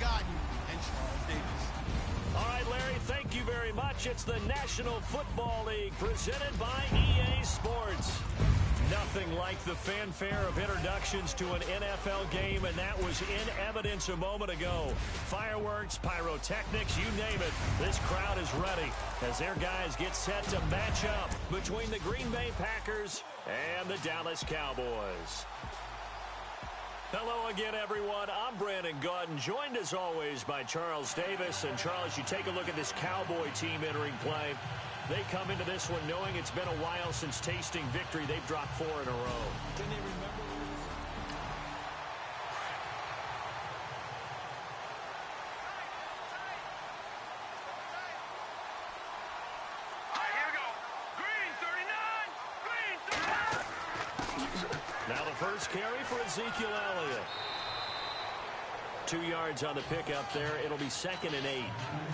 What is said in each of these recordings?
forgotten, and Charles Davis. All right, Larry, thank you very much. It's the National Football League presented by EA Sports. Nothing like the fanfare of introductions to an NFL game, and that was in evidence a moment ago. Fireworks, pyrotechnics, you name it. This crowd is ready as their guys get set to match up between the Green Bay Packers and the Dallas Cowboys. Hello again, everyone. I'm Brandon Gaudin, joined as always by Charles Davis. And Charles, you take a look at this Cowboy team entering play. They come into this one knowing it's been a while since tasting victory. They've dropped 4 in a row. Can they remember? All right, here we go. Green 39. Green 39. Now the first carry for Ezekiel Elliott. 2 yards on the pickup there. It'll be 2nd and 8.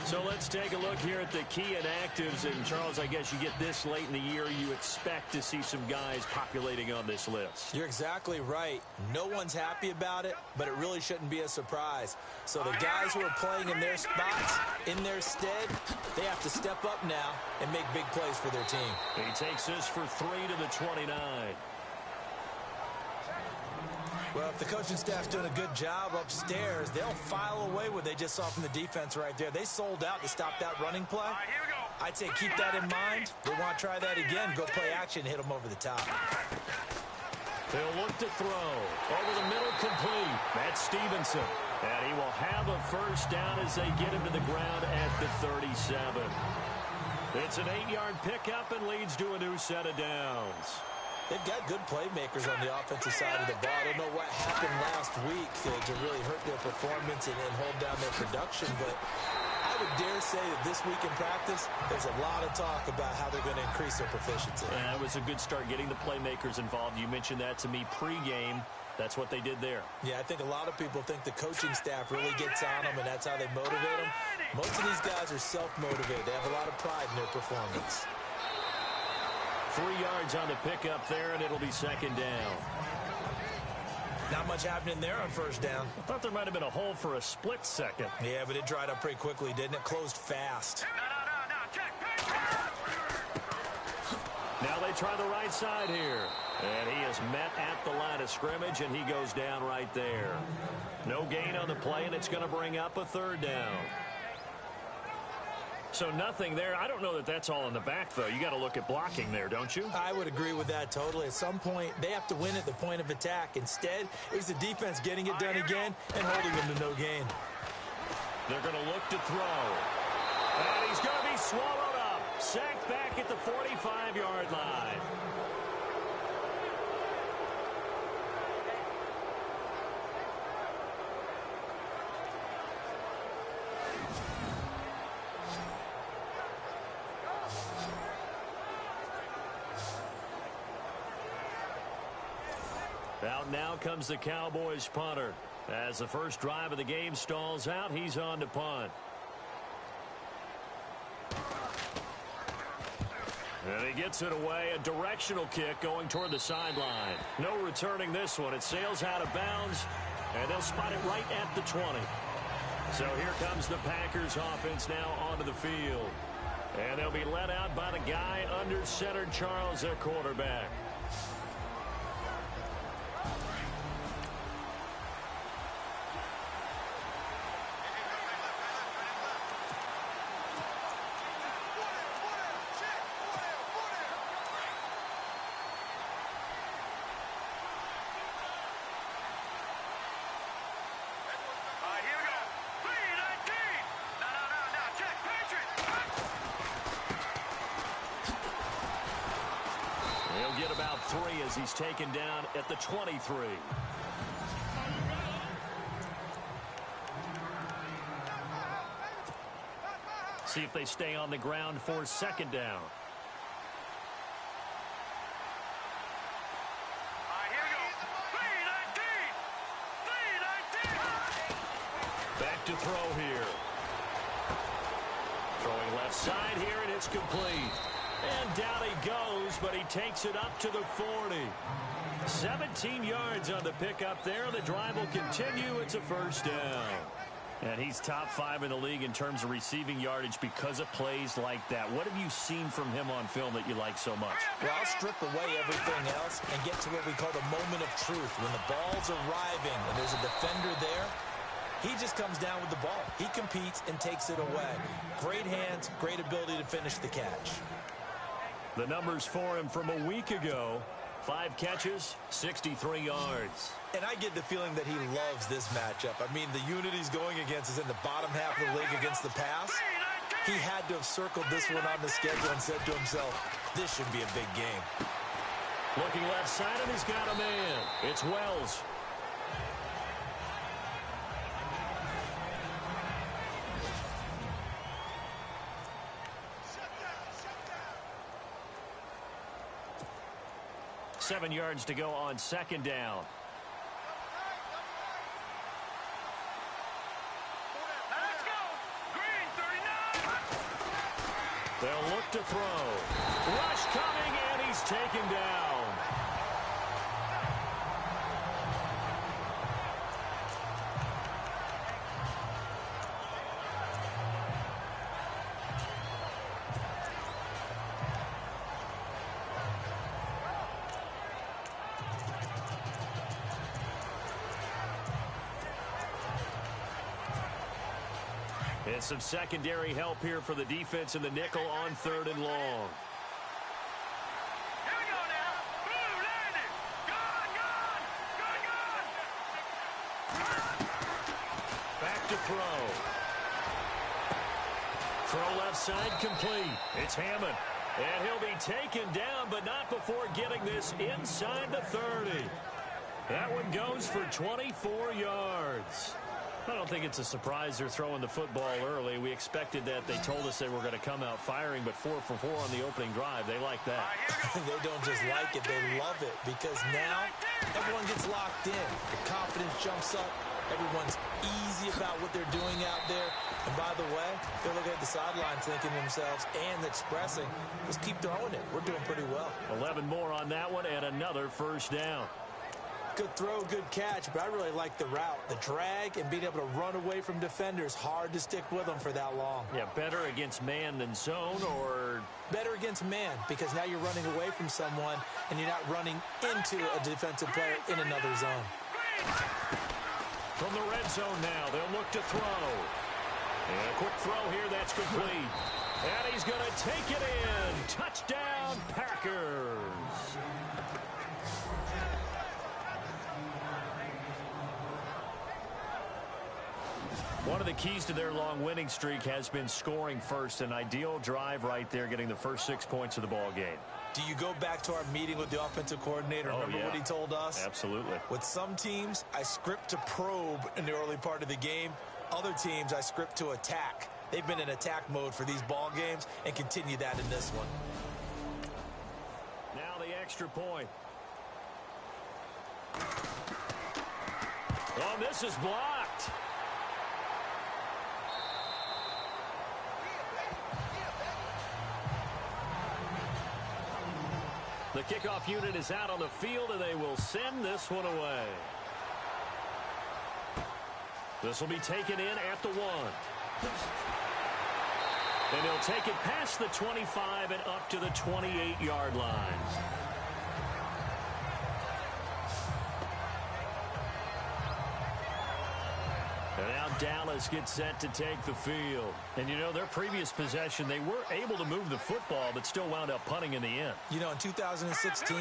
So let's take a look here at the key inactives. And, Charles, I guess you get this late in the year, you expect to see some guys populating on this list. You're exactly right. No one's happy about it, but it really shouldn't be a surprise. So the guys who are playing in their spots, in their stead, they have to step up now and make big plays for their team. He takes this for 3 to the 29. Well, if the coaching staff's doing a good job upstairs, they'll file away what they just saw from the defense right there. They sold out to stop that running play. All right, here we go. I'd say keep that in mind. They want to try that again. Go play action, hit them over the top. They'll look to throw. Over the middle, complete. That's Stevenson. And he will have a first down as they get him to the ground at the 37. It's an 8-yard pickup and leads to a new set of downs. They've got good playmakers on the offensive side of the ball. I don't know what happened last week to really hurt their performance and hold down their production, but I would dare say that this week in practice, there's a lot of talk about how they're going to increase their proficiency. Yeah, it was a good start getting the playmakers involved. You mentioned that to me pregame. That's what they did there. Yeah, I think a lot of people think the coaching staff really gets on them, and that's how they motivate them. Most of these guys are self-motivated. They have a lot of pride in their performance. 3 yards on the pickup there, and it'll be 2nd down. Not much happening there on first down. I thought there might have been a hole for a split second. Yeah, but it dried up pretty quickly, didn't it? Closed fast. No, check. Now they try the right side here. And he is met at the line of scrimmage, and he goes down right there. No gain on the play, and it's going to bring up a 3rd down. So nothing there. I don't know that that's all in the back, though. You got to look at blocking there, don't you? I would agree with that totally. At some point, they have to win at the point of attack. Instead, it was the defense getting it done again and holding them to no gain. They're going to look to throw. And he's going to be swallowed up. Sacked back at the 45-yard line. Out now comes the Cowboys punter. As the first drive of the game stalls out, he's on to punt. And he gets it away. A directional kick going toward the sideline. No returning this one. It sails out of bounds, and they'll spot it right at the 20. So here comes the Packers offense now onto the field. And they'll be led out by the guy under center, Charles, their quarterback. About 3 as he's taken down at the 23. See if they stay on the ground for 2nd down. Here we go. 3-19. Back to throw here. Throwing left side here, and it's complete. And down he goes, but he takes it up to the 40. 17 yards on the pickup there. The drive will continue. It's a first down. And he's top 5 in the league in terms of receiving yardage because of plays like that. What have you seen from him on film that you like so much? Well, I'll strip away everything else and get to what we call the moment of truth. When the ball's arriving and there's a defender there, he just comes down with the ball. He competes and takes it away. Great hands, great ability to finish the catch. The numbers for him from a week ago: 5 catches, 63 yards. And I get the feeling that he loves this matchup. I mean, the unit he's going against is in the bottom half of the league against the pass. He had to have circled this one on the schedule and said to himself, this should be a big game. Looking left side, and he's got a man. It's Wells. Seven yards to go on second down. Let's go. Green 39. They'll look to throw. Rush coming, and he's taken down. And some secondary help here for the defense in the nickel on 3rd and long. Here we go now. Blue landing. Gone, gone. Gone, gone. Back to throw. Throw left side complete. It's Hammond. And he'll be taken down, but not before getting this inside the 30. That one goes for 24 yards. I don't think it's a surprise they're throwing the football early. We expected that. They told us they were going to come out firing, but 4 for 4 on the opening drive. They like that. They don't just like it, they love it, because now everyone gets locked in. The confidence jumps up. Everyone's easy about what they're doing out there. And by the way, they're looking at the sideline thinking to themselves and expressing, just keep throwing it. We're doing pretty well. 11 more on that one and another first down. Good throw, good catch, but I really like the route. The drag and being able to run away from defenders, hard to stick with them for that long. Yeah, better against man than zone, or better against man, because now you're running away from someone and you're not running into a defensive player in another zone. From the red zone now, they'll look to throw. And a quick throw here, that's complete. And he's going to take it in. Touchdown, Packers. One of the keys to their long winning streak has been scoring first. An ideal drive right there, getting the first 6 points of the ball game. Do you go back to our meeting with the offensive coordinator? Remember what he told us? Absolutely. With some teams, I script to probe in the early part of the game. Other teams, I script to attack. They've been in attack mode for these ball games and continue that in this one. Now the extra point. Oh, this is blocked. The kickoff unit is out on the field, and they will send this one away. This will be taken in at the 1. And he'll take it past the 25 and up to the 28-yard line. And now Dallas gets set to take the field. And, you know, their previous possession, they were able to move the football, but still wound up punting in the end. You know, in 2016,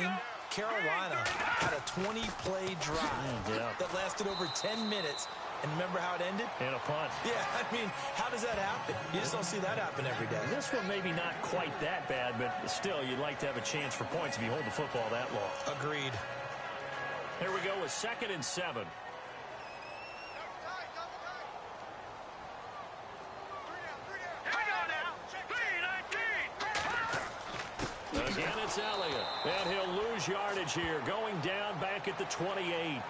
Carolina had a 20-play drive that lasted over 10 minutes. And remember how it ended? And a punt. Yeah, I mean, how does that happen? You just don't see that happen every day. This one maybe not quite that bad, but still, you'd like to have a chance for points if you hold the football that long. Agreed. Here we go with 2nd and 7. Again, it's Elliott. And he'll lose yardage here, going down back at the 28.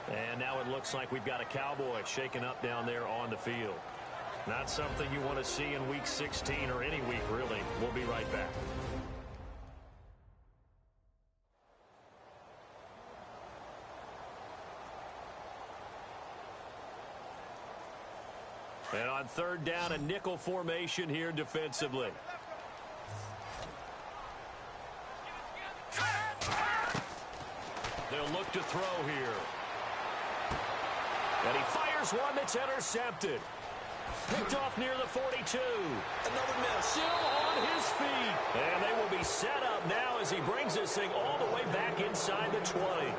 And now it looks like we've got a Cowboy shaken up down there on the field. Not something you want to see in Week 16 or any week, really. We'll be right back. And on third down, a nickel formation here defensively. They'll look to throw here. And he fires one that's intercepted. Picked off near the 42. Another miss. Still on his feet. And they will be set up now as he brings this thing all the way back inside the 20.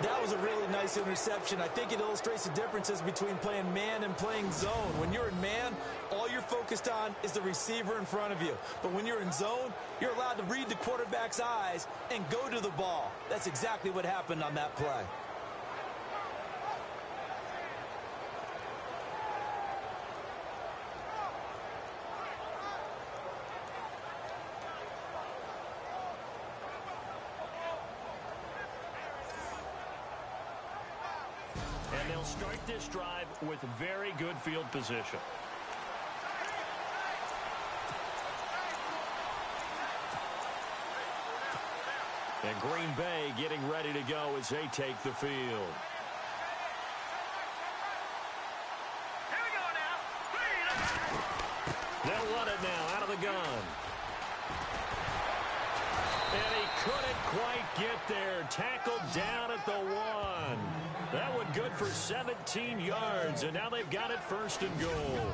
That was a really nice interception. I think it illustrates the differences between playing man and playing zone. When you're in man, all you're focused on is the receiver in front of you. But when you're in zone, you're allowed to read the quarterback's eyes and go to the ball. That's exactly what happened on that play. And they'll start this drive with very good field position. And Green Bay getting ready to go as they take the field. Here we go now. They'll run it now out of the gun. And he couldn't quite get there. Tackled down at the 1. That one good for 17 yards, and now they've got it first and goal.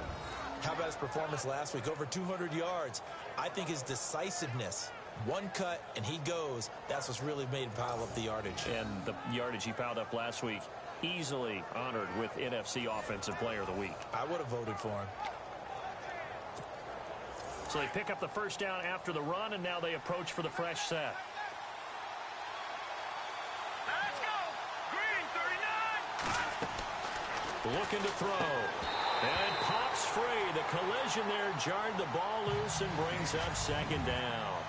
How about his performance last week? Over 200 yards. I think his decisiveness, one cut and he goes, that's what's really made him pile up the yardage. And the yardage he piled up last week, easily honored with NFC Offensive Player of the Week. I would have voted for him. So they pick up the first down after the run, and now they approach for the fresh set. Let's go. Green 39. Looking to throw. And it pops free. The collision there jarred the ball loose and brings up second down.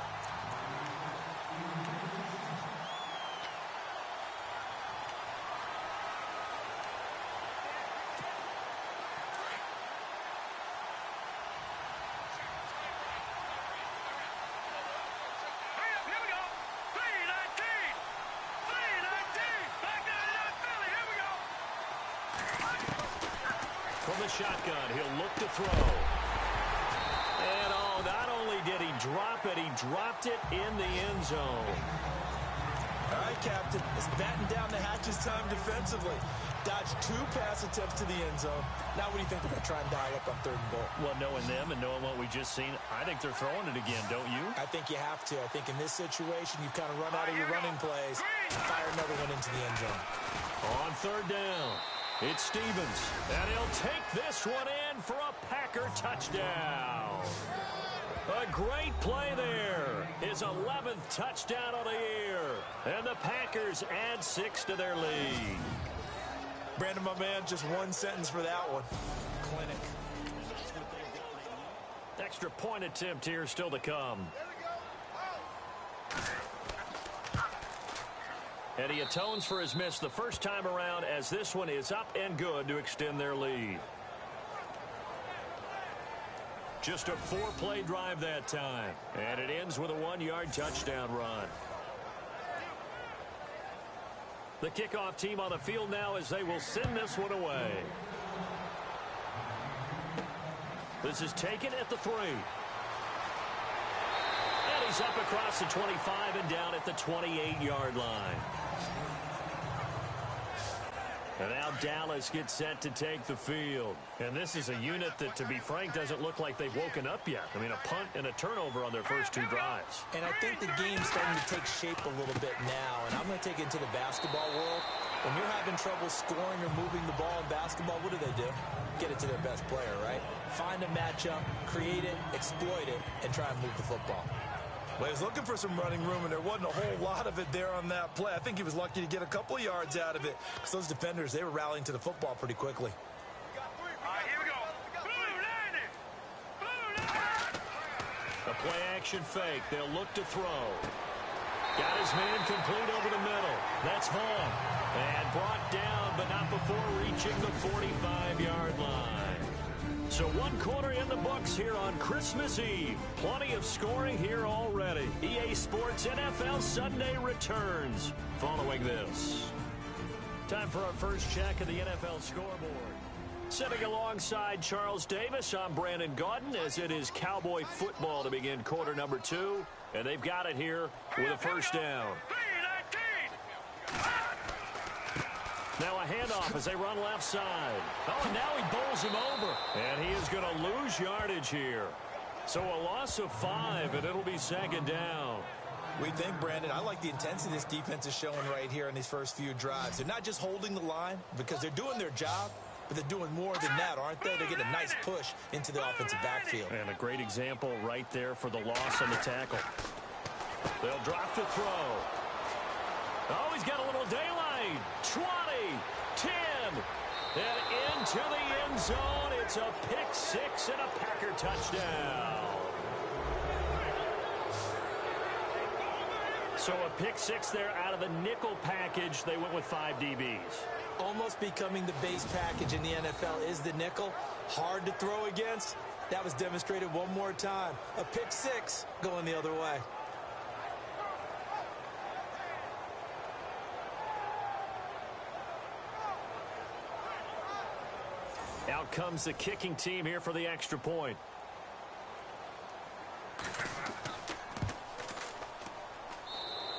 Hurry up. Here we go. 319. 319. Back down to Philly. Here we go. From the shotgun, he'll look to throw. And not only did he drop it, he dropped it in the end zone. All right, Captain. It's batten down the hatches time defensively. Dodged 2 pass attempts to the end zone. Now what do you think they're going to try and dial up on third and goal? Well, knowing them and knowing what we just seen, I think they're throwing it again, don't you? I think you have to. I think in this situation, you kind of run out of your running plays and fire another one into the end zone. On third down, it's Stevens. And he'll take this one in for a Packer touchdown. A great play there. His 11th touchdown of the year. And the Packers add 6 to their lead. Brandon, my man, just one sentence for that one. Clinic. Extra point attempt here still to come. And he atones for his miss the first time around as this one is up and good to extend their lead. Just a 4-play drive that time. And it ends with a 1-yard touchdown run. The kickoff team on the field now as they will send this one away. This is taken at the 3. And he's up across the 25 and down at the 28-yard line. And now Dallas gets set to take the field. And this is a unit that, to be frank, doesn't look like they've woken up yet. I mean, a punt and a turnover on their first 2 drives. And I think the game's starting to take shape a little bit now. And I'm going to take it into the basketball world. When you're having trouble scoring or moving the ball in basketball, what do? Get it to their best player, right? Find a matchup, create it, exploit it, and try and move the football. Well, he was looking for some running room, and there wasn't a whole lot of it there on that play. I think he was lucky to get a couple of yards out of it because those defenders, they were rallying to the football pretty quickly. All right, here we go. Blue 90. Blue 90. A play action fake. They'll look to throw. Got his man complete over the middle. That's Vaughn. And brought down, but not before reaching the 45-yard line. So 1 quarter in the books here on Christmas Eve. Plenty of scoring here already. EA Sports NFL Sunday returns following this. Time for our first check of the NFL scoreboard. Sitting alongside Charles Davis, I'm Brandon Gaudin as it is Cowboy football to begin quarter number 2. And they've got it here with a first down. Now a handoff as they run left side. Oh, and now he bowls him over. And he is going to lose yardage here. So a loss of 5, and it'll be second down. We think, Brandon, I like the intensity this defense is showing right here in these first few drives. They're not just holding the line because they're doing their job, but they're doing more than that, aren't they? They're getting a nice push into the offensive backfield. And a great example right there for the loss on the tackle. They'll drop to throw. Oh, he's got a little daylight. 20, 10, and into the end zone. It's a pick 6 and a Packer touchdown. So a pick 6 there out of the nickel package. They went with 5 DBs. Almost becoming the base package in the NFL is the nickel. Hard to throw against. That was demonstrated one more time. A pick 6 going the other way. Out comes the kicking team here for the extra point.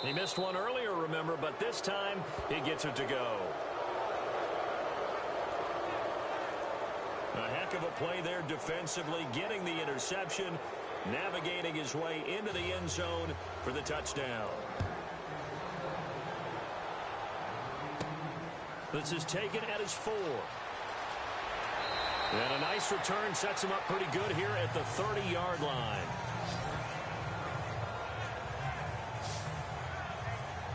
He missed one earlier, remember, but this time he gets it to go. A heck of a play there defensively, getting the interception, navigating his way into the end zone for the touchdown. This is taken at his 4. And a nice return sets him up pretty good here at the 30-yard line.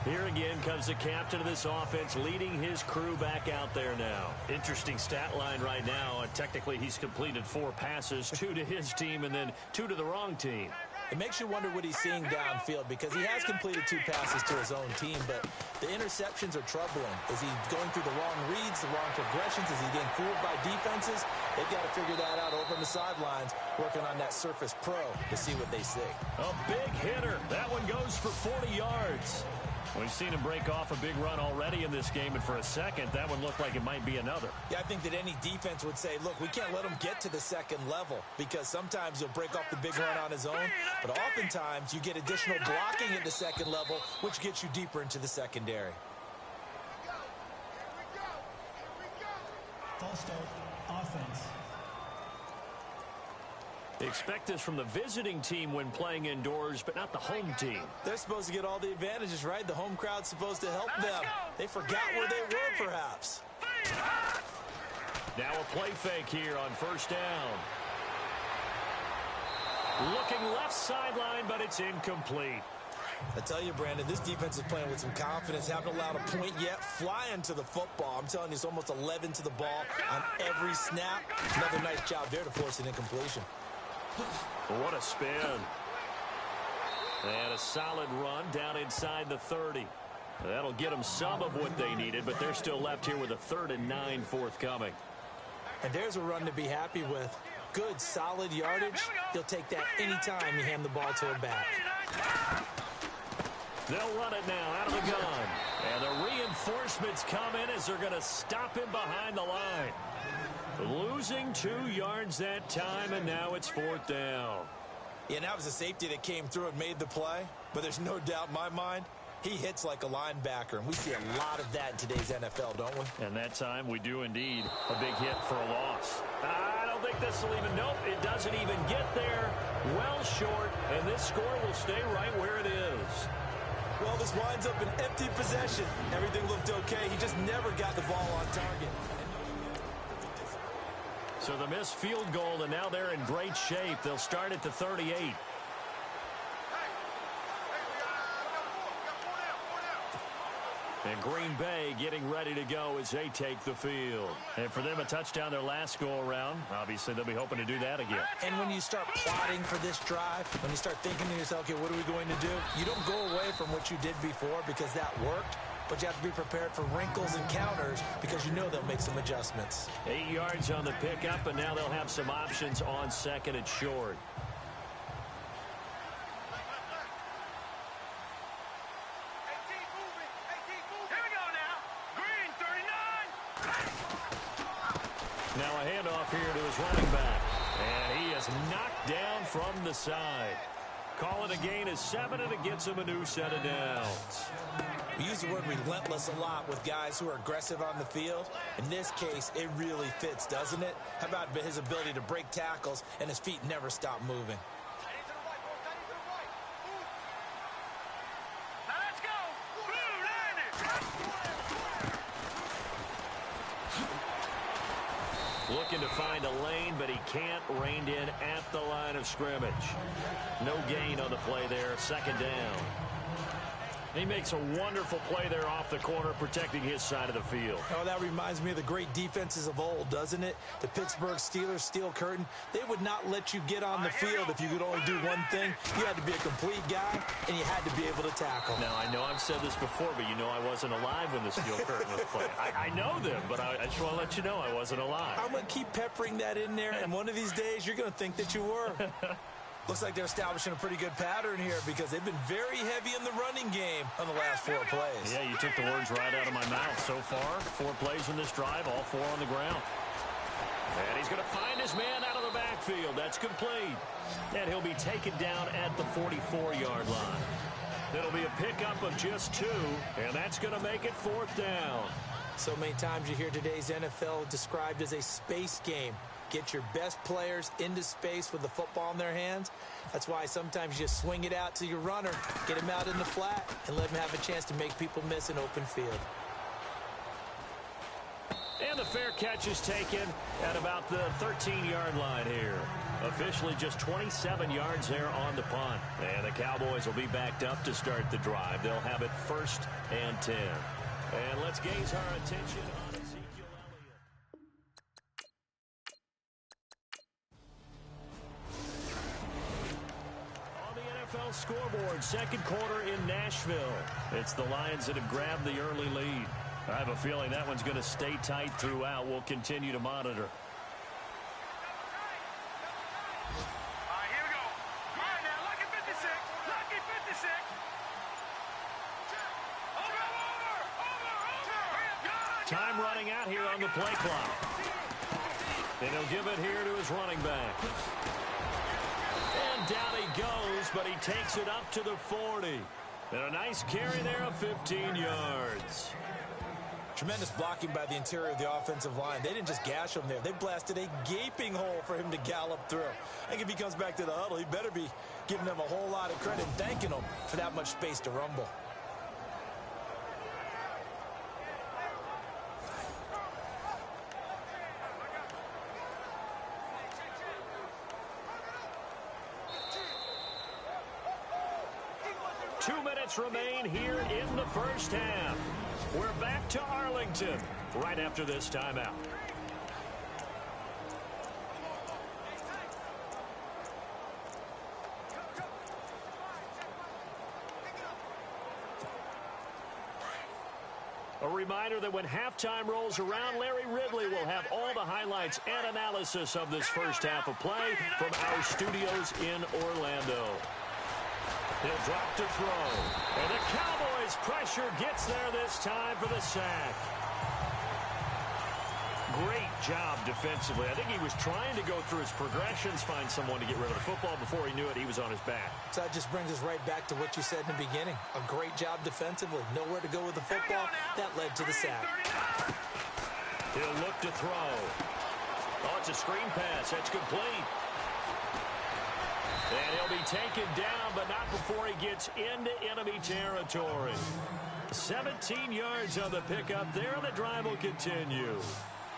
Here again comes the captain of this offense, leading his crew back out there now. Interesting stat line right now. Technically, he's completed 4 passes, 2 to his team and then 2 to the wrong team. It makes you wonder what he's seeing downfield because he has completed 2 passes to his own team, but the interceptions are troubling. Is he going through the wrong reads, the wrong progressions? Is he getting fooled by defenses? They've got to figure that out over on the sidelines, working on that Surface Pro to see what they see. A big hitter. That one goes for 40 yards. We've seen him break off a big run already in this game, and for a second, that one looked like it might be another. Yeah, I think that any defense would say, look, we can't let him get to the second level because sometimes he'll break off the big run on his own, but oftentimes you get additional blocking at the second level, which gets you deeper into the secondary. False start, offense. Expect this from the visiting team when playing indoors, but not the home team. They're supposed to get all the advantages, right? The home crowd's supposed to help them. They forgot where they were, perhaps. Now a play fake here on first down. Looking left sideline, but it's incomplete. I tell you, Brandon, this defense is playing with some confidence. Haven't allowed a point yet. Flying to the football. I'm telling you, it's almost 11 to the ball on every snap. Another nice job there to force an incompletion. What a spin. And a solid run down inside the 30. That'll get them some of what they needed, but they're still left here with a 3rd and 9 forthcoming. And there's a run to be happy with. Good, solid yardage. He'll take that anytime you hand the ball to a back. They'll run it now out of the gun. And the reinforcements come in as they're going to stop him behind the line. Losing 2 yards that time, and now it's 4th down. Yeah, and that was a safety that came through and made the play. But there's no doubt in my mind, he hits like a linebacker. And we see a lot of that in today's NFL, don't we? And that time, we do indeed. A big hit for a loss. I don't think this will even, nope, it doesn't even get there. Well short, and this score will stay right where it is. Well, this winds up an empty possession. Everything looked okay. He just never got the ball on target. So the missed field goal, and now they're in great shape. They'll start at the 38. And Green Bay getting ready to go as they take the field. And for them, a touchdown their last go-around. Obviously, they'll be hoping to do that again. And when you start plotting for this drive, when you start thinking to yourself, okay, what are we going to do? You don't go away from what you did before because that worked. But you have to be prepared for wrinkles and counters because you know they'll make some adjustments. 8 yards on the pickup, and now they'll have some options on 2nd and short. Now a handoff here to his running back. And he is knocked down from the side. Call it a gain of 7, and it gets him a new set of downs. We use the word relentless a lot with guys who are aggressive on the field. In this case, it really fits, doesn't it? How about his ability to break tackles and his feet never stop moving? Now let's go. Blue, landed. Looking to find a lane, but he can't. Reined in at the line of scrimmage. No gain on the play there. Second down. He makes a wonderful play there off the corner, protecting his side of the field. Oh, that reminds me of the great defenses of old, doesn't it? The Pittsburgh Steelers steel curtain. They would not let you get on the field if you could only do one thing. You had to be a complete guy, and you had to be able to tackle. Now, I know I've said this before, but you know I wasn't alive when the steel curtain was played. I know them, but I just want to let you know I wasn't alive. I'm going to keep peppering that in there, and one of these days you're going to think that you were. Looks like they're establishing a pretty good pattern here because they've been very heavy in the running game on the last 4 plays. Yeah, you took the words right out of my mouth. So far, 4 plays in this drive, all 4 on the ground. And he's going to find his man out of the backfield. That's complete. And he'll be taken down at the 44-yard line. It'll be a pickup of just 2, and that's going to make it 4th down. So many times you hear today's NFL described as a space game. Get your best players into space with the football in their hands. That's why sometimes you just swing it out to your runner, get him out in the flat, and let him have a chance to make people miss an open field. And the fair catch is taken at about the 13-yard line here. Officially just 27 yards there on the punt. And the Cowboys will be backed up to start the drive. They'll have it 1st and 10. And let's gaze our attention on Ezekiel Elliott. On the NFL scoreboard, 2nd quarter in Nashville. It's the Lions that have grabbed the early lead. I have a feeling that one's going to stay tight throughout. We'll continue to monitor. Here we go. All right, now, lucky 56. Lucky 56. Time running out here on the play clock. And he'll give it here to his running back. And down he goes, but he takes it up to the 40. And a nice carry there of 15 yards. Tremendous blocking by the interior of the offensive line. They didn't just gash him there. They blasted a gaping hole for him to gallop through. I think if he comes back to the huddle, he better be giving them a whole lot of credit and thanking them for that much space to rumble. Remain here in the first half. We're back to Arlington right after this timeout. A reminder that when halftime rolls around, Larry Ridley will have all the highlights and analysis of this first half of play from our studios in Orlando. He'll drop to throw. And the Cowboys' pressure gets there this time for the sack. Great job defensively. I think he was trying to go through his progressions, find someone to get rid of the football. Before he knew it, he was on his back. So that just brings us right back to what you said in the beginning. A great job defensively. Nowhere to go with the football. That led to the sack. He'll look to throw. Oh, it's a screen pass. That's complete. And he'll be taken down, but not before he gets into enemy territory. 17 yards on the pickup there, and the drive will continue.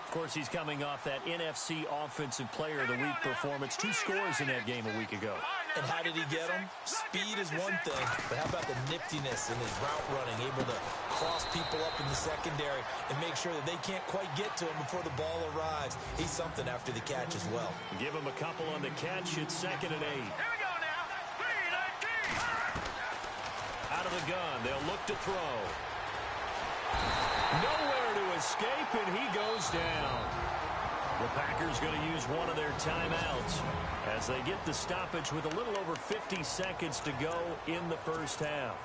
Of course, he's coming off that NFC Offensive Player of the Week performance. 2 scores in that game a week ago. And how did he get them? Speed is one thing, but how about the niftiness in his route running, able to cross people up in the secondary and make sure that they can't quite get to him before the ball arrives. He's something after the catch as well. Give him a couple on the catch. It's 2nd and 8. Here we go now. 3-19. Out of the gun, they'll look to throw. Nowhere to escape, and he goes down. The Packers going to use one of their timeouts as they get the stoppage with a little over 50 seconds to go in the first half.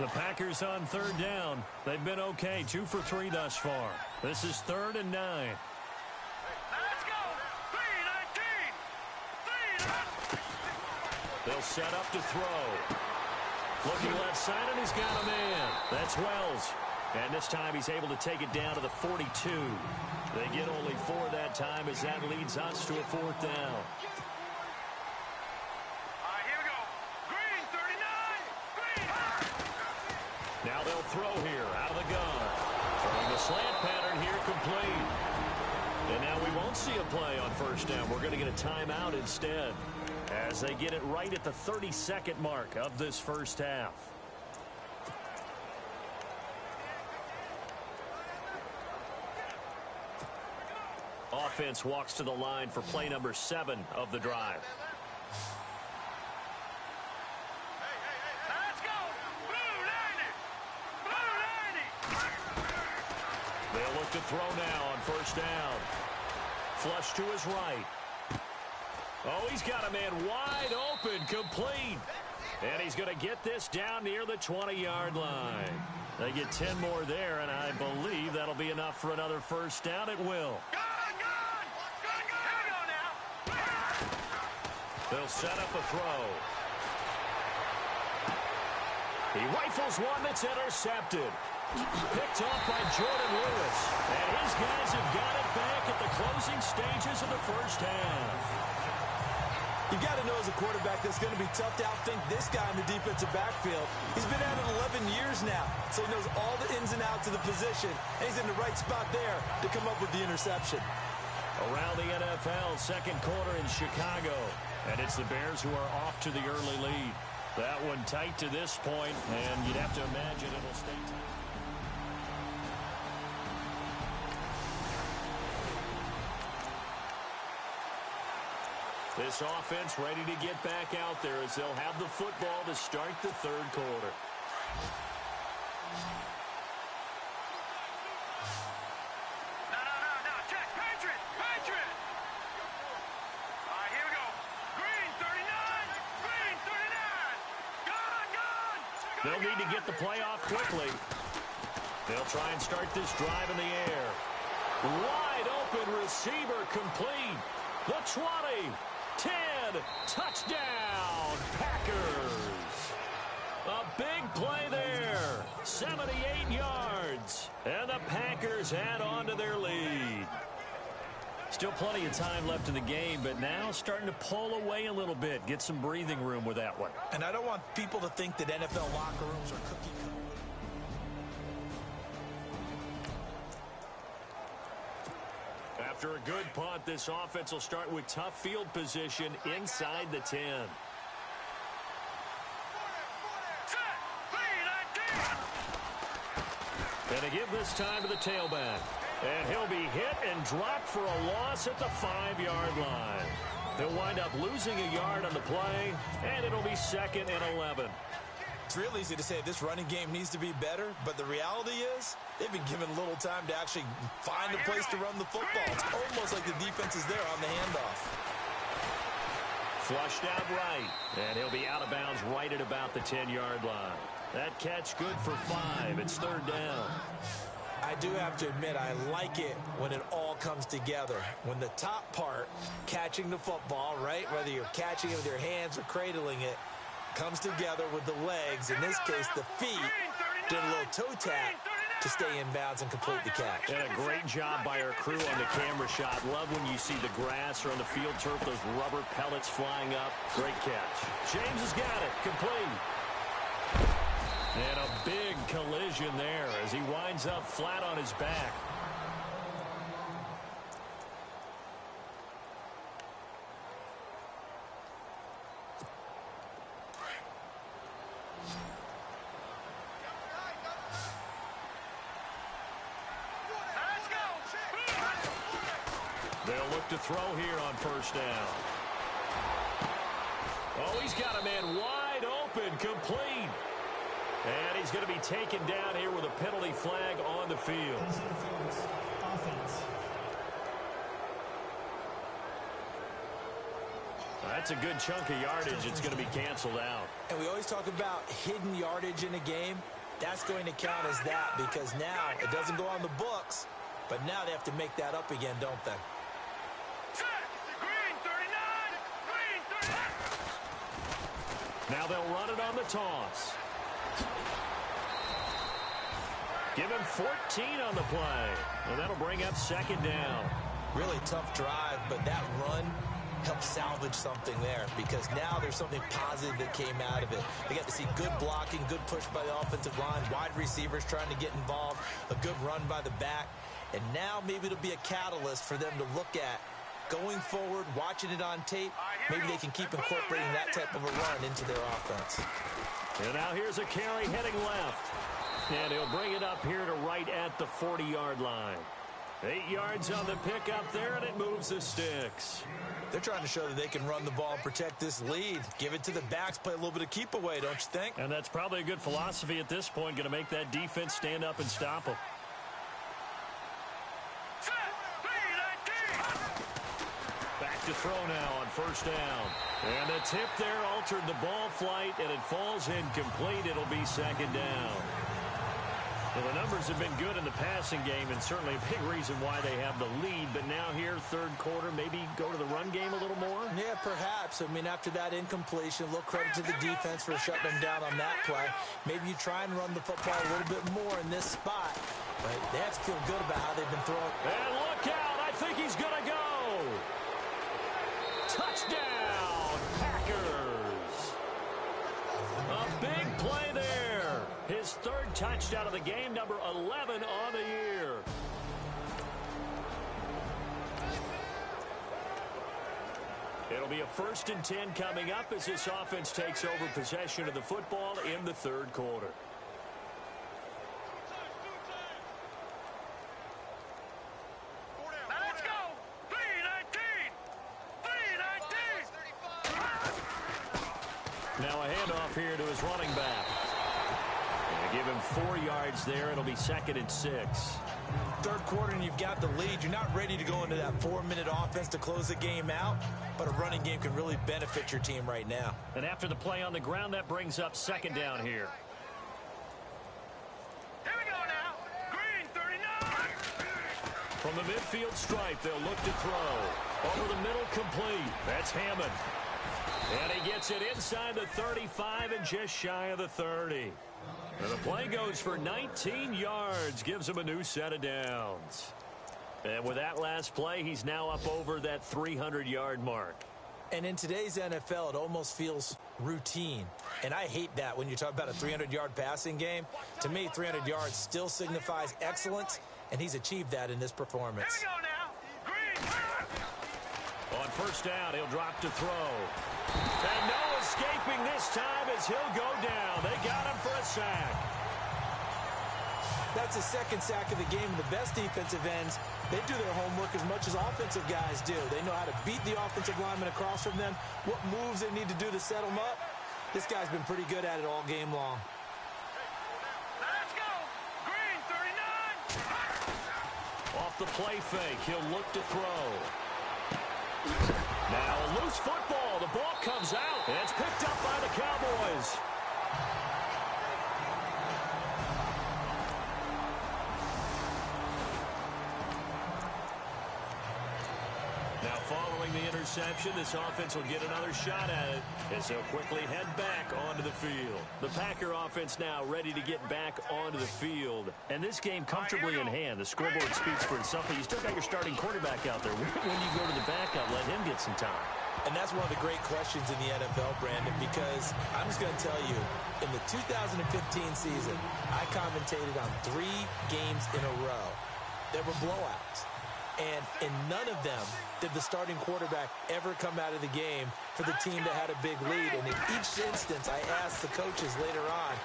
The Packers on third down. They've been okay, 2 for 3 thus far. This is 3rd and 9. Let's go! 3-19! They'll set up to throw. Looking left side, and he's got a man. That's Wells. And this time he's able to take it down to the 42. They get only 4 that time as that leads us to a 4th down. Here we go. Green, 39! Green! Now they'll throw here out of the gun. Throwing the slant pattern here complete. And now we won't see a play on first down. We're going to get a timeout instead as they get it right at the 32nd mark of this first half. Offense walks to the line for play number 7 of the drive. Let's go! Blue 90! Blue 90! They'll look to throw now on first down. Flush to his right. Oh, he's got a man wide open, complete. And he's going to get this down near the 20-yard line. They get 10 more there, and I believe that'll be enough for another first down. It will. They'll set up a throw. He rifles one that's intercepted. Picked off by Jordan Lewis. And his guys have got it back at the closing stages of the first half. You got to know as a quarterback that's going to be tough to outthink this guy in the defensive backfield. He's been at it 11 years now, so he knows all the ins and outs of the position. And he's in the right spot there to come up with the interception. Around the NFL, second quarter in Chicago. And it's the Bears who are off to the early lead. That one tight to this point, and you'd have to imagine it'll stay tight. This offense ready to get back out there as they'll have the football to start the third quarter. No, check, Patriot! Patriot! Here we go. Green, 39! Green, 39! Gone! They'll need to get the play off quickly. They'll try and start this drive in the air. Wide open receiver complete. The 20. 10, touchdown, Packers. A big play there, 78 yards, and the Packers add on to their lead. Still plenty of time left in the game, but now starting to pull away a little bit, get some breathing room with that one. And I don't want people to think that NFL locker rooms are cookie cutter. After a good punt, this offense will start with tough field position inside the 10. And they give this time to the tailback. And he'll be hit and dropped for a loss at the 5-yard line. They'll wind up losing a yard on the play, and it'll be 2nd and 11. It's real easy to say this running game needs to be better, but the reality is they've been given little time to actually find a place to run the football. It's almost like the defense is there on the handoff. Flushed out right, and he'll be out of bounds right at about the 10-yard line. That catch good for 5. It's 3rd down. I do have to admit, I like it when it all comes together. When the top part, catching the football, right, whether you're catching it with your hands or cradling it, comes together with the legs, in this case the feet, did a little toe tap to stay in bounds and complete the catch. And a great job by our crew on the camera shot. Love when you see the grass or on the field turf, those rubber pellets flying up. Great catch. James has got it. Complete. And a big collision there as he winds up flat on his back. They'll look to throw here on first down. Oh, he's got a man wide open, complete. And he's going to be taken down here with a penalty flag on the field. That's a good chunk of yardage. It's going to be canceled out. And we always talk about hidden yardage in a game. That's going to count as that because now it doesn't go on the books, but now they have to make that up again, don't they? Green 39! Green 39! Now they'll run it on the toss. Give him 14 on the play. And that'll bring up second down. Really tough drive, but that run helped salvage something there because now there's something positive that came out of it. They got to see good blocking, good push by the offensive line, wide receivers trying to get involved, a good run by the back. And now maybe it'll be a catalyst for them to look at going forward, watching it on tape. Maybe they can keep incorporating that type of a run into their offense. And now here's a carry heading left. And he'll bring it up here to right at the 40-yard line. 8 yards on the pickup there, and it moves the sticks. They're trying to show that they can run the ball and protect this lead. Give it to the backs, play a little bit of keep away, don't you think? And that's probably a good philosophy at this point, going to make that defense stand up and stop them. Back to throw now on first down. And the tip there altered the ball flight, and it falls incomplete. It'll be second down. Well, the numbers have been good in the passing game, and certainly a big reason why they have the lead. But now here, third quarter, maybe go to the run game a little more? Yeah, perhaps. I mean, after that incompletion, a little credit to the defense for shutting them down on that play. Maybe you try and run the football a little bit more in this spot. But they have to feel good about how they've been throwing. And look out! I think he's going to go! Touchdown, Packers! A big play there. His third touchdown of the game, number 11 on the year. It'll be a 1st and 10 coming up as this offense takes over possession of the football in the third quarter. Now let's go! 3-19! 3-19! Now a handoff here to his running back. Give him 4 yards there. It'll be 2nd and 6. Third quarter and you've got the lead. You're not ready to go into that 4-minute offense to close the game out, but a running game can really benefit your team right now. And after the play on the ground, that brings up second down here. Here we go now! Green 39! From the midfield stripe, they'll look to throw. Over the middle, complete. That's Hammond. And he gets it inside the 35 and just shy of the 30. And the play goes for 19 yards, gives him a new set of downs. And with that last play, he's now up over that 300-yard mark. And in today's NFL, it almost feels routine. And I hate that when you talk about a 300-yard passing game. To me, 300 yards still signifies excellence, and he's achieved that in this performance. Here we go now! Green! On first down, he'll drop to throw. And no escaping this time as he'll go down. They got him for a sack. That's the second sack of the game. The best defensive ends, they do their homework as much as offensive guys do. They know how to beat the offensive lineman across from them, what moves they need to do to set them up. This guy's been pretty good at it all game long. Now let's go! Green 39! Off the play fake, he'll look to throw. Now a loose football. The ball comes out, and it's picked up by the Cowboys. Now following the interception, this offense will get another shot at it as they'll quickly head back onto the field. The Packer offense now ready to get back onto the field. And this game comfortably in hand. The scoreboard speaks for itself, but you still got your starting quarterback out there. When you go to the backup, let him get some time. And that's one of the great questions in the NFL, Brandon, because I'm just going to tell you, in the 2015 season, I commentated on 3 games in a row. There were blowouts. And in none of them did the starting quarterback ever come out of the game for the team that had a big lead. And in each instance, I asked the coaches later on,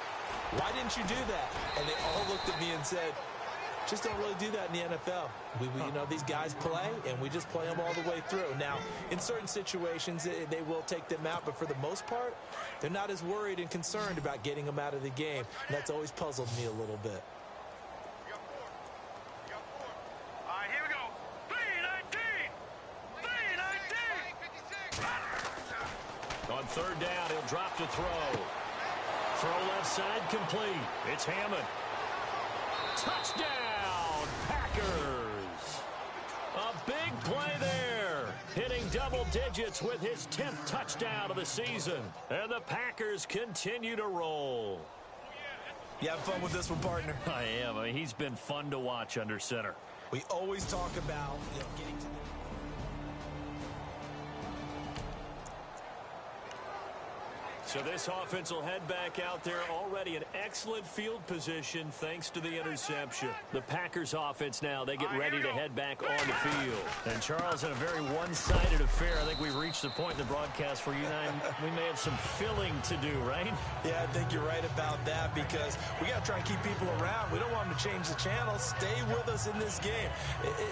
why didn't you do that? And they all looked at me and said, just don't really do that in the NFL. You know, these guys play, and we just play them all the way through. Now, in certain situations, they will take them out, but for the most part, they're not as worried and concerned about getting them out of the game. And that's always puzzled me a little bit. All right, here we go. 3-19! 3-19! Third down, he'll drop to throw. Throw left side complete. It's Hammond. Touchdown, Packers. A big play there. Hitting double digits with his 10th touchdown of the season. And the Packers continue to roll. You have fun with this one, partner? I am. I mean, he's been fun to watch under center. We always talk about getting to the... So this offense will head back out there, already in excellent field position thanks to the interception. The Packers offense now, they get ready to head back on the field. And Charles, in a very one-sided affair, I think we've reached the point in the broadcast where you and I, we may have some filling to do, right? Yeah, I think you're right about that because we got to try and keep people around. We don't want them to change the channel. Stay with us in this game.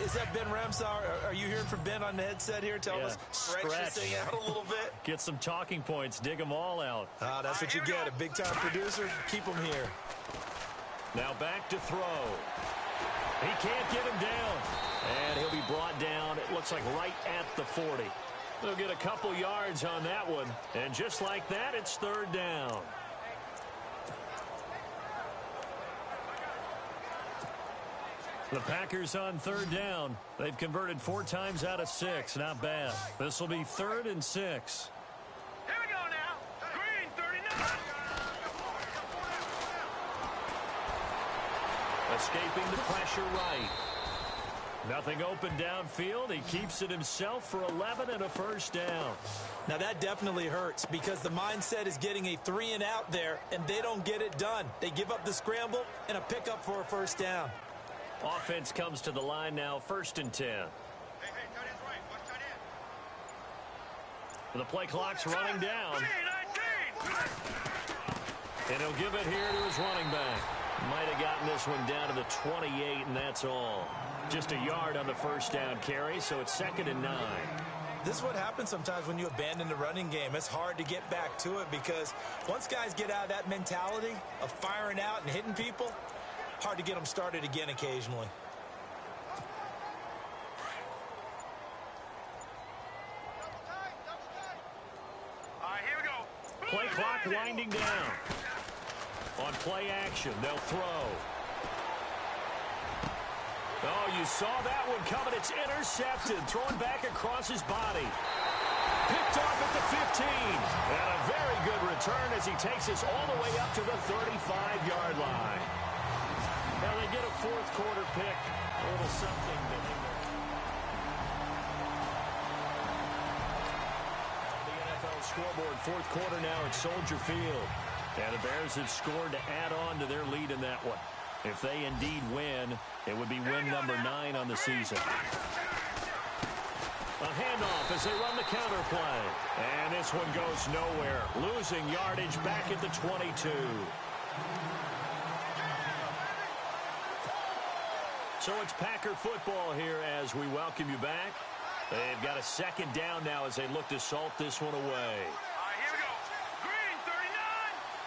Is that Ben Ramsauer? Are you hearing from Ben on the headset here? Tell us, stretch this thing out a little bit. Get some talking points. Dig them all out. That's what you get, a big-time producer. Keep him here. Now back to throw. He can't get him down. And he'll be brought down, it looks like right at the 40. They'll get a couple yards on that one. And just like that, it's third down. The Packers on third down. They've converted 4 times out of 6. Not bad. This will be 3rd and 6. Here we go now. Green 39. Escaping the pressure right. Nothing open downfield. He keeps it himself for 11 and a first down. Now that definitely hurts because the mindset is getting a 3 and out there, and they don't get it done. They give up the scramble and a pickup for a first down. Offense comes to the line now, 1st and 10. Hey, tight end's right. Watch tight end. The play clock's running down. 19. And he'll give it here to his running back. Might have gotten this one down to the 28, and that's all. Just a yard on the first down carry, so it's 2nd and 9. This is what happens sometimes when you abandon the running game. It's hard to get back to it because once guys get out of that mentality of firing out and hitting people, hard to get them started again occasionally. All right, here we go. Play clock winding down. On play action, they'll throw. Oh, you saw that one coming. It's intercepted. Thrown back across his body. Picked off at the 15. And a very good return as he takes us all the way up to the 35-yard line. Now they get a 4th quarter pick. A little something to the NFL scoreboard. 4th quarter now at Soldier Field. And the Bears have scored to add on to their lead in that one. If they indeed win, it would be win number 9 on the season. A handoff as they run the counter play. And this one goes nowhere. Losing yardage back at the 22. So it's Packer football here as we welcome you back. They've got a 2nd down now as they look to salt this one away. All right, here we go. Green 39.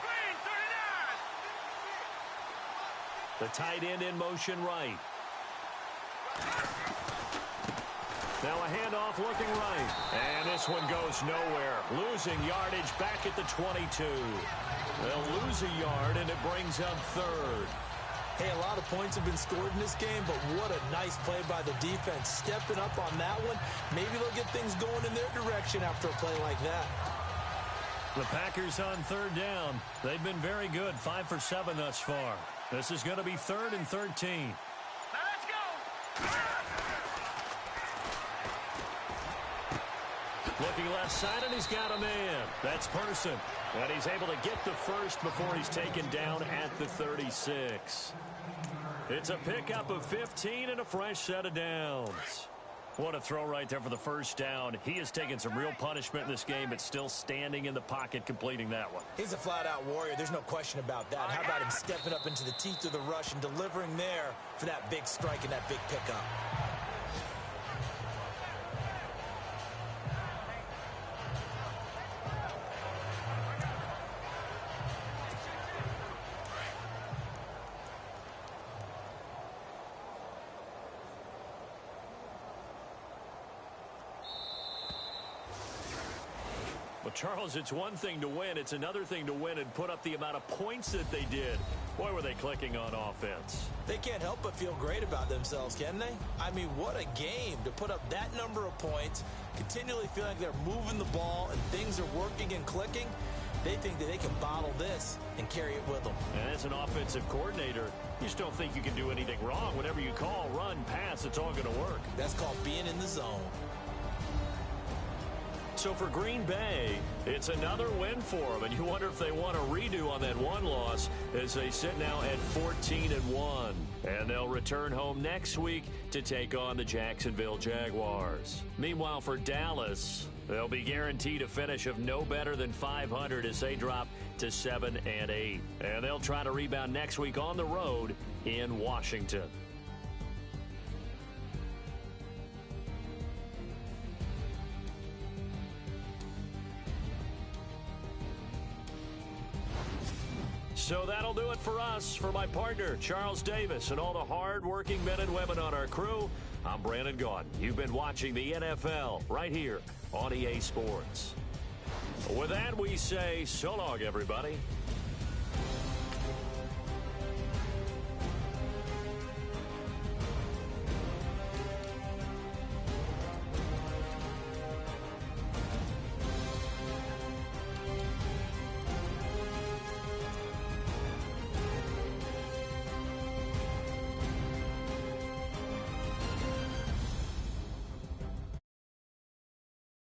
Green 39. The tight end in motion right. Now a handoff looking right. And this one goes nowhere. Losing yardage back at the 22. They'll lose a yard, and it brings up 3rd. Hey, a lot of points have been scored in this game, but what a nice play by the defense. Stepping up on that one. Maybe they'll get things going in their direction after a play like that. The Packers on 3rd down. They've been very good, 5 for 7 thus far. This is going to be 3rd and 13. Now let's go. Looking left side, and he's got a man. That's Person. And he's able to get the first before he's taken down at the 36. It's a pickup of 15 and a fresh set of downs. What a throw right there for the first down. He has taken some real punishment in this game, but still standing in the pocket, completing that one. He's a flat-out warrior. There's no question about that. How about him stepping up into the teeth of the rush and delivering there for that big strike and that big pickup? Charles, it's one thing to win. It's another thing to win and put up the amount of points that they did. Boy, were they clicking on offense. They can't help but feel great about themselves, can they? I mean, what a game to put up that number of points, continually feeling like they're moving the ball and things are working and clicking. They think that they can bottle this and carry it with them. And as an offensive coordinator, you just don't think you can do anything wrong. Whatever you call, run, pass, it's all going to work. That's called being in the zone. So for Green Bay, it's another win for them, and you wonder if they want a redo on that one loss as they sit now at 14-1. And they'll return home next week to take on the Jacksonville Jaguars. Meanwhile, for Dallas, they'll be guaranteed a finish of no better than 500 as they drop to 7-8. And they'll try to rebound next week on the road in Washington. So that'll do it for us. For my partner, Charles Davis, and all the hard-working men and women on our crew, I'm Brandon Gaudin. You've been watching the NFL right here on EA Sports. With that, we say so long, everybody.